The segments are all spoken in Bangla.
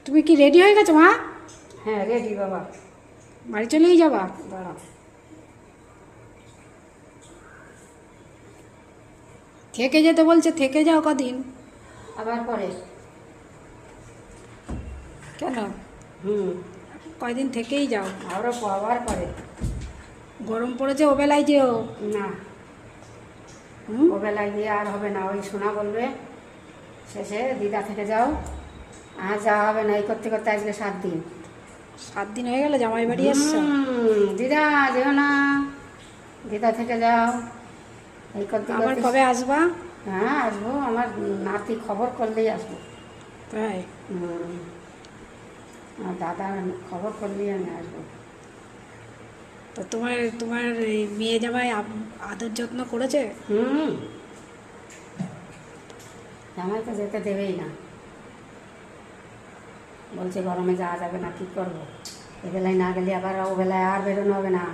তুমি কি রেডি হয়ে গেছো মা? হ্যাঁ রেডি বাবা। বাড়ি চলেই যাবা? দাঁড়াও। থেকে যেতে বলছে, থেকে যাও কদিন। আবার পরে। কেন? হুম। কয়দিন থেকেই যাও। আবার পরে। গরম পড়েছে, ও বেলায় যেও। না, হুম। ও বেলায় গিয়ে আর হবে না। ওই সোনা বলবে শেষে দিদা থেকে যাও, আর যাওয়া হবে না। এই করতে করতে আজকে 7 দিন। 7 দিন হয়ে গেল জামাই বাড়ি এসছো? দিদা যেও না, দিদা থেকে যাও। এই করতে আবার করতে কবে আসবা? হ্যাঁ আসবো, আমার নাতি খবর করলেই আসবো। তাই? আমার দাদা খবর করলেই আমি আসবো। তো তোমার তোমার এই মেয়ে জামাই আদর যত্ন করেছে? জামাই তো যেতে দেবেই না, বলছে গরমে যাওয়া যাবে না, কী করবো। এ বেলায় না গেলে আবার ও বেলায় আর বেরোনো হবে না।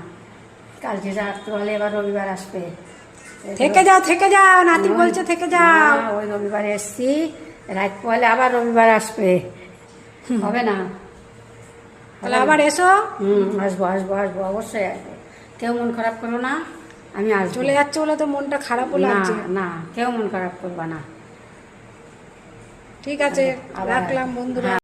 কালকে রাত্রে হলে এবার রবিবার আসবে। থেকে যাও, থেকে যাও, নাতি বলছে থেকে যাও। না, ওই রবিবারে এসছি, রাত পহলে আবার রবিবার আসবে, হবে না। তাহলে আবার এসো। আসবো আসবো আসবো, অবশ্যই আসবো। কেউ মন খারাপ করো না, আমি আসবো। চলে যাচ্ছে বলে তো মনটা খারাপও না লাগছে। না, কেউ মন খারাপ করবা না। ঠিক আছে, আবার রাখলাম বন্ধুরা।